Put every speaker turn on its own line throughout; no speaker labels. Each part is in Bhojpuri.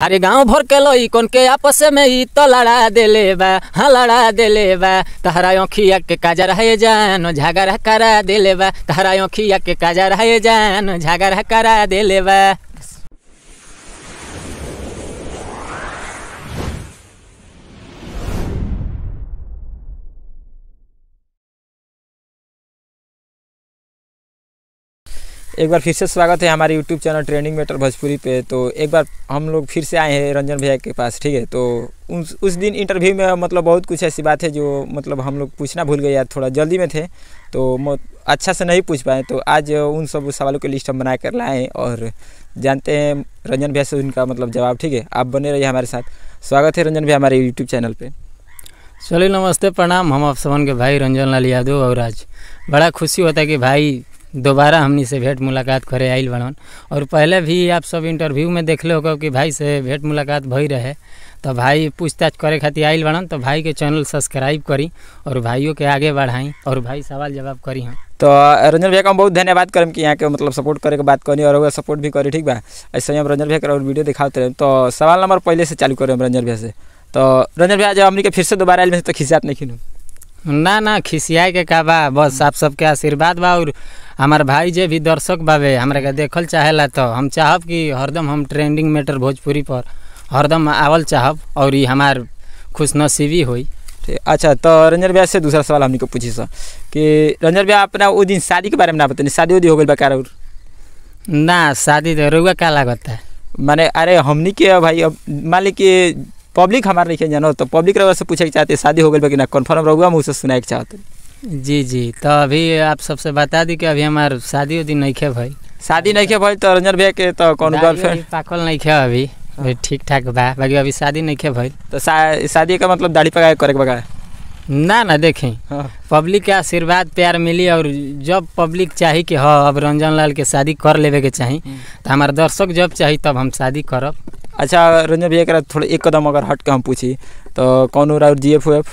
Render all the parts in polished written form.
अरे गाँव भर के लोई कौन के आपस में ही तो लड़ा देले बा, हाँ लड़ा देले बा। तहरा आँखिया के काजर है जान झगड़ा करा देले बा, तहरा आँखिया के काजर है जान झगड़ा करा देले बा।
एक बार फिर से स्वागत है हमारे YouTube channel trending matter Bhojpuri पे। तो एक बार हम लोग फिर से आए हैं रंजन भैया के पास, ठीक है। तो उस दिन इंटरव्यू में मतलब बहुत कुछ ऐसी बात है जो मतलब हम लोग पूछना भूल गए यार, थोड़ा जल्दी में थे तो अच्छा से नहीं पूछ पाए। तो आज उन सब सवालों की लिस्ट हम बना कर लाए हैं और जानते हैं रंजन भैया से उनका मतलब जवाब, ठीक है। आप बने रहिए हमारे साथ। स्वागत है रंजन भैया हमारे यूट्यूब चैनल पर।
चलिए नमस्ते प्रणाम। हम आप सबन के भाई रंजन लाल यादव और आज बड़ा खुशी होता है कि भाई दोबारा हमनी से भेंट मुलाकात करे आइल बनन। और पहले भी आप सब इंटरव्यू में देखले हो कि भाई से भेंट मुलाकात भई रहे, तो भाई पूछताछ करे खातिर आइल बनन। तो भाई के चैनल सब्सक्राइब करी और भाइयों के आगे बढ़ाई और भाई सवाल जवाब करी। हम
तो रंजन भैया का हम बहुत धन्यवाद करम कि यहाँ के मतलब सपोर्ट करे के बात करनी और वो सपोर्ट भी करी, ठीक बा। ऐसे ही हम रंजन भैया और वीडियो दिखाते रहे। तो सवाल नंबर पहले से चालू करें रंजन भैया से। तो रंजन भैया जब हमने के फिर से दोबारा आइल में तो खिसियात नहीं खिनू
ना खिसियाए के का बा, बस आप सबके आशीर्वाद बा। और हमार भाई जे भी दर्शक बावे हमरा के देखल चाहेला, तो हम चाहब कि हरदम हम ट्रेंडिंग मैटर भोजपुरी पर हरदम आवल चाहब और ये हमार खुशनसीबी हुई।
अच्छा, तो रंजन भैया से दूसरा सवाल हमने को पूछी सर कि रंजन भैया अपना वो दिन शादी के बारे में ना बतानी, शादी उदी हो गई बकार?
ना शादी तो रुआ क्या लागत है
माने अरे हमनी के भाई अब मान ली कि पब्लिक हमारे नहीं जानो, तो पब्लिक रउआ से पूछे के चाहते शादी हो गई कि ना, कन्फर्म रउआ मुँह से सुनाए के चाहते।
जी तो अभी आप सबसे बता दी कि अभी हमार शादी उदी नहीं खे भाई।
शादी नहीं खे भाई तो रंजन भैया के तो कौन गर्लफ्रेंड
पाकल नहीं खे अभी, ठीक ठाक बा, बाकी अभी शादी नहीं खे भाई।
तो शादी का मतलब दाढ़ी पका करे के बगा
ना देखें। पब्लिक के आशीर्वाद प्यार मिली और जब पब्लिक चाही कि हाँ अब रंजन लाल के शादी कर लेवे के चाही, तो हमारे दर्शक जब चाही तब हम शादी करब।
अच्छा रंजन भैया का थोड़ा एक कदम अगर हट के हम पूछी तो कौन हो रहा है GF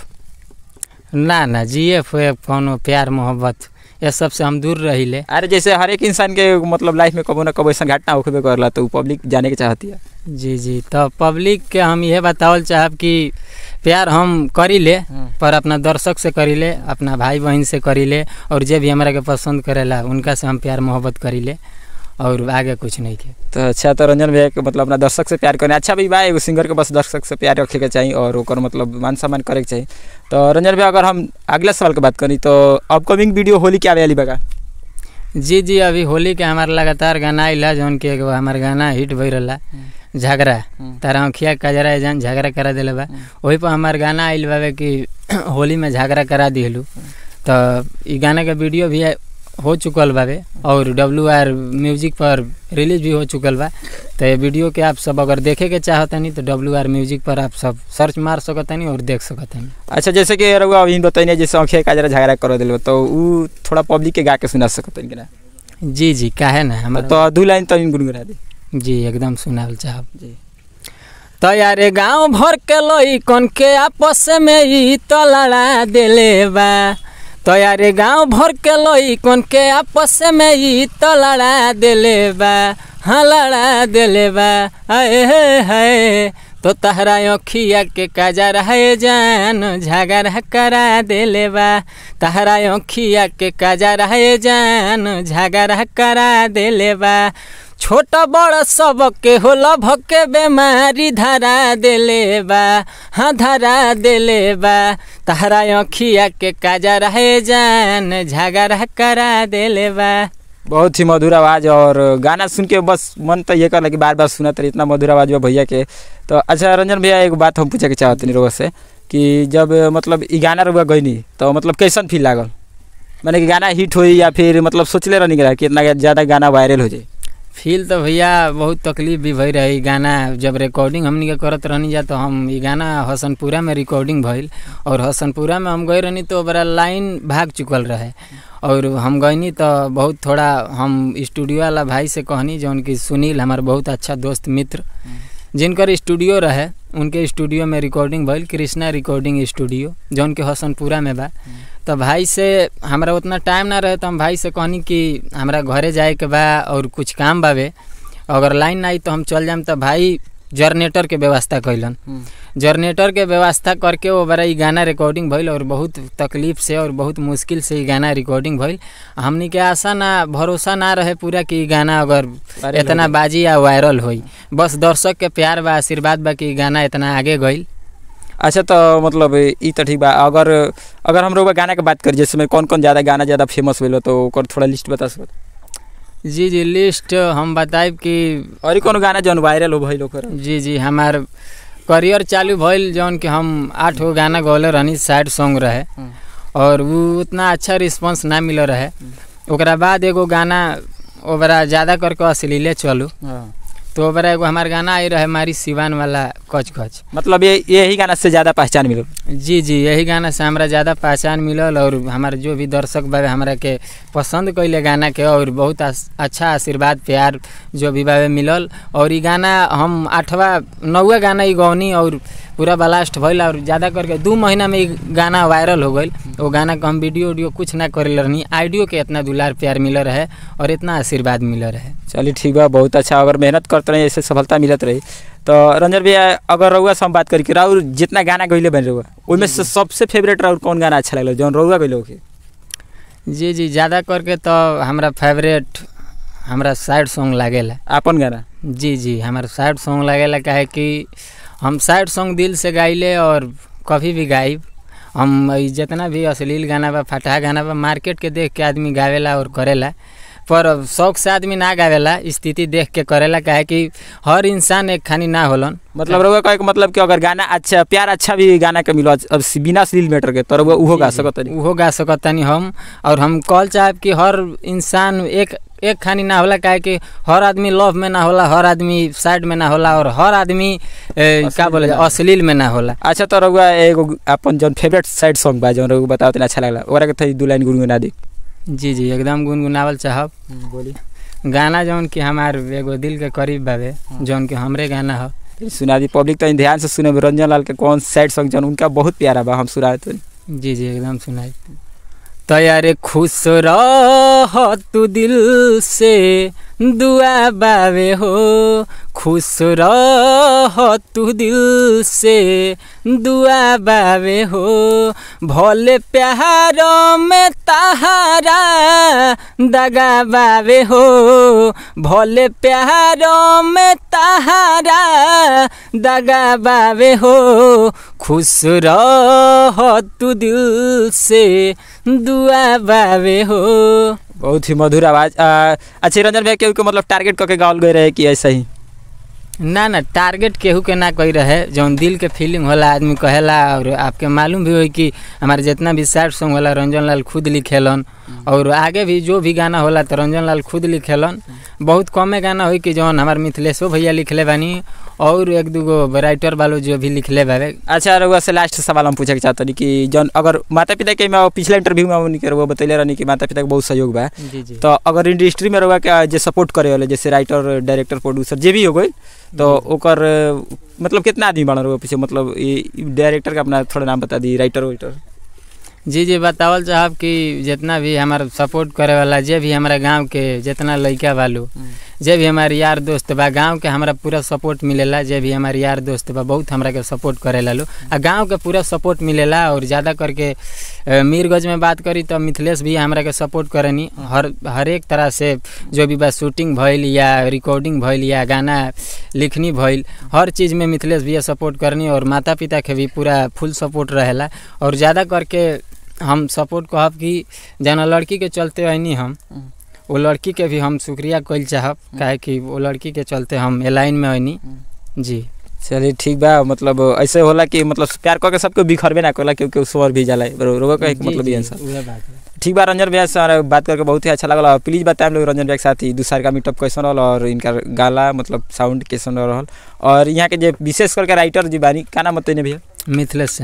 ना GF कौन प्यार मोहब्बत ये सब से हम दूर रही ले।
अरे जैसे हर एक इंसान के मतलब लाइफ में कबो ना कबो ऐसा घटना होके करला तो पब्लिक जाने के चाहती है।
जी तो पब्लिक के हम यह बतावल चाहब कि प्यार हम करी ले, पर अपना दर्शक से करी ले, अपना भाई बहन से करी ले, और जो भी हमारा के पसंद करेला उनका से हम प्यार मोहब्बत करी ले और आगे कुछ नहीं के।
तो अच्छा, तो रंजन भैया के मतलब अपना दर्शक से प्यार करना अच्छा भी बा। एगो सिंगर के बस दर्शक से प्यार रखे के चाहिए और ओकर मतलब मान सम्मान करे के चाहिए। तो रंजन भैया अगर हम अगला सवाल की बात करी तो अपकमिंग वीडियो होली क्या वाली बगा? जी
अभी होली के हमारे लगातार गाना आइला जौन के हमारे गाना हिट भई रहा झगड़ा, तारा आँखिया कजरा जान झगड़ा करा दिले बा। वही पर हमारे गाना आइल बावे कि होली में झगड़ा करा दिलू। तो ये गाना का वीडियो भी हो चुकल बावे और WR म्यूजिक पर रिलीज भी हो चुकल बा। तो ये वीडियो के आप सब अगर देखे के चाहतनी तो WR म्यूजिक पर आप सब सर्च मार सकतनी और देख सकतनी।
अच्छा, जैसे कि रउआ अभी बताइए जैसे आँखिया कजरा झगड़ा कर दिल तो वो थोड़ा पब्लिक के गा के सुना सकतनी कि ना?
जी काहे ना, हमारा
तो 2 लाइन तो गुनगुना दी।
जी एकदम सुनावल चाहब जी। तो यार गाँव भर के लोई कौन के आपस में ही तो लड़ा देले बा, तो यार गाँव भर के लोई कौन के आपस में ही तो लड़ा देले बा, हाँ लड़ा देले बा। है तो तहरा आँखिया के काजर है जान झगड़ा करा देले बा, तहरा आँखिया के काजर है जान झगड़ा करा देले बा। छोटा बड़ा सबके होला भके बेमारी धरा देले बा, हाँ धरा देले बा। तहरा आँखिया के काजर है जान झगड़ा करा देले बा।
बहुत ही मधुर आवाज़ और गाना सुन के बस मन तो ये कर कि बार बार सुना रही, इतना मधुर आवाज़ हुआ भैया के। तो अच्छा रंजन भैया एक बात हम पूछे के चाहते नहीं रोज से कि जब मतलब ये गाना रुआ गई नहीं तो मतलब कैसन फील लागल? मैंने कि गाना हिट हुई या फिर मतलब सोचले रह नहीं कि इतना ज़्यादा गाना वायरल हो जाए?
फील तो भैया बहुत तकलीफ भी भई रही। गाना जब रिकॉर्डिंग हमनी के करत रहनी जा तो हम ये गाना हसनपुरा में रिकॉर्डिंग भइल और हसनपुरा में हम गए रहनी तो बड़ा लाइन भाग चुकल रहे और हम गईनी तो बहुत थोड़ा हम स्टूडियो वाला भाई से कहनी जो उनकी सुनील हमारे बहुत अच्छा दोस्त मित्र जिनकर स्टूडियो रहे उनके स्टूडियो में रिकॉर्डिंग भइल, कृष्णा रिकॉर्डिंग स्टूडियो जो उनके हसनपुरा में बा। तो भाई से हमारा उतना टाइम ना रहे तो हम भाई से कहनी कि हमारा घरे जाए के बा और कुछ काम बावे, अगर लाइन ना आई तो हम चल जाम। तो भाई जनरेटर के व्यवस्था कैलन। जनरेटर के व्यवस्था करके वो बड़ा ई गाना रिकॉर्डिंग भइल और बहुत तकलीफ से और बहुत मुश्किल से ई गाना रिकॉर्डिंग भइल। हमनी के आशा ना भरोसा ना रहे पूरा कि ई गाना अगर इतना बाजी या वायरल होई, बस दर्शक के प्यार बा आशीर्वाद बा कि ई गाना इतना आगे गइल।
अच्छा तो मतलब ई तो ठीक बा। अगर हम लोग गाना के बात करी जैसे में कौन कौन ज़्यादा फेमस भेलो तो ओकर थोड़ा लिस्ट बता सकते?
जी लिस्ट हम बताइब कि
और कौन गाना जौन वायरल हो भइल ओकर?
जी हमार करियर चालू भइल जौन कि हम 8 गो गाना गौले रहनी, सैड सॉन्ग रहे और वो उतना अच्छा रिस्पांस ना मिल रहे। ओकरा बाद एगो गाना ओकरा ज़्यादा करके अश्लीले चलू, तो ओकरा एगो हमार गाना आई रहे मारी सिवान वाला कच कच।
मतलब यही गाना से ज़्यादा पहचान मिलल? जी
यही गाना से हमरा ज़्यादा पहचान मिलल और हमारे जो भी दर्शक बाबे हमरा के पसंद कैले गाना के और बहुत अच्छा आशीर्वाद प्यार जो भी बाबे मिलल। और ये गाना हम 8वां 9वां गाना ही गौनी और पूरा ब्लास्ट भइल और ज़्यादा करके 2 महीना में ये गाना वायरल हो गई। वो गाना का हम वीडियो कुछ ना करे रहनी, ऑडियो के इतना दुलार प्यार मिल रहे और इतना आशीर्वाद मिल रहे।
चलिए ठीक बा, बहुत अच्छा। अगर मेहनत करते रहे ऐसे सफलता मिलत रही तो रंजन भैया अगर रउआ से हम बात करी कि राउर जितना गाना गइले बन रउआ उनमें से सबसे फेवरेट राउर कौन गाना अच्छा लगल जौन रउआ गइले होके?
जी ज़्यादा करके तो हमारा फेवरेट हमारा सैड सॉन्ग लागेला।
आपन गाना? जी
हमारा सैड सॉन्ग लागेला काहे कि हम सैड सॉन्ग दिल से गाइले और कभी भी गाइब। हम जितना भी अश्लील गाना बा फटाहा गाना बा मार्केट के देख के आदमी गावेला और करेला, पर शौक से आदमी ना गावेला, स्थिति देख के करेला काहे कि हर इंसान एक खानी ना होलन।
मतलब रउआ कहे के मतलब कि अगर गाना अच्छा प्यार अच्छा भी गाना के मिलो अब बिना अश्लील मैटर के तो रउआ उहो गा सकतनी हम। और हम कहल चाहब कि हर इंसान एक खानी ना होला काहे कि हर आदमी लव में ना होला, हर आदमी साइड में ना होला और हर आदमी का बोले अश्लील में ना होला। अच्छा तो रउआ एगो अपन जौन फेवरेट सैड सॉन्ग बा जौन रउआ बताओ अच्छा लगला ओकरा के थोड़ी 2 लाइन गुनगुना दी।
जी एकदम गुनगुनावल चाहब।
बोली
गाना जौन कि हमार एगो दिल के करीब बावे जौन कि हमरे गाना ह।
सुना दी पब्लिक तो ध्यान से सुने। रंजन लाल के कौन सैड सॉन्ग जौन उनका बहुत प्यारा बा हम सुनाए तो?
जी एकदम सुनाई। तैयारे खुश रह तू दिल से दुआ बावे हो, खुश रह तू दिल से दुआ बावे हो, भोले प्यार में तहारा दगा बावे हो, भोले प्यार में तहारा दगा बावे हो, खुश रह तू दिल से दुआ बावे हो।
बहुत ही मधुर आवाज़। अच्छा रंजन भैया केहू के मतलब टारगेट करके गावल गए रहे कि ऐसा ही?
ना टारगेट केहू के ना कही रहे, जौन दिल के फीलिंग होला आदमी कहेला। और आपके मालूम भी हो कि हमारे जितना भी सैड सॉन्ग होला रंजन लाल खुद लिखेलन और आगे भी जो भी गाना होला तो रंजन लाल खुद लिखेलन। बहुत कमे गाना हो कि जौन हमारे मिथिलेशो भैया लिखले बानी और 1-2 गो राइटर वालों जो भी लिखले बावे।
अच्छा रउआ से लास्ट सवाल हम पूछे के चाहते कि जौन अगर माता पिता के मैं पिछले इंटरव्यू में उनके रउआ बतैले रहनी कि माता पिता के बहुत सहयोग बा। जी तो अगर इंडस्ट्री में रउआ के जे सपोर्ट करे वाले जैसे राइटर डायरेक्टर प्रोड्यूसर जे भी हो गई तो ओकर मतलब कितना आदमी बना रउआ पीछे? मतलब डायरेक्टर का अपना थोड़ा नाम बता दी, राइटर वाइटर।
जी बतावल चाहब कि जितना भी हमारा सपोर्ट करे वाला जे भी हमारा गांव के जितना लड़का वालों जे भी हमारे यार दोस्त बा गांव के हमारा पूरा सपोर्ट मिलेला। जे भी हमारे यार दोस्त बा बहुत हमरा के सपोर्ट करेला लो आ गांव के पूरा सपोर्ट मिलेला। और ज़्यादा करके मीरगंज में बात करी तो मिथिलेश भी हमरा के सपोर्ट करनी हर एक तरह से, जो भी बा शूटिंग भइल या रिकॉर्डिंग भइल या गाना लिखनी भइल हर चीज़ में मिथिलेश भी सपोर्ट करनी। और माता पिता के भी पूरा फुल सपोर्ट रहेला। और ज़्यादा करके हम सपोर्ट कहब कि जना लड़की के चलते आईनी हम वो लड़की के भी हम शुक्रिया कल चाहब काहे कि वो लड़की के चलते हम लाइन में आईनी। जी
चलिए ठीक बा। मतलब ऐसे होला कि मतलब प्यार करके सबको बिखरबे ना करला क्योंकि स्वर भी जाला रोगा का एक मतलब ये आंसर। ठीक बा रंजन भैया से बात करके बहुत ही अच्छा लगल। प्लीज़ बताएं लोग रंजन भैया के साथ ही दूसरा का मीटअप कैसन रहल और इनका गाला मतलब साउंड कैसन रहल और यहाँ के जो विशेष करके राइटर जी बानी का नाम बताइए भैया? मिथिलेश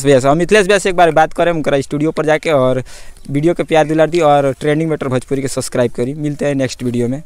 भैया से। मिथिलेश भैया से एक बार बात करें उनका स्टूडियो पर जाके और वीडियो के प्यार दिला दी और ट्रेंडिंग मैटर भोजपुरी के सब्सक्राइब करी। मिलते हैं नेक्स्ट वीडियो में।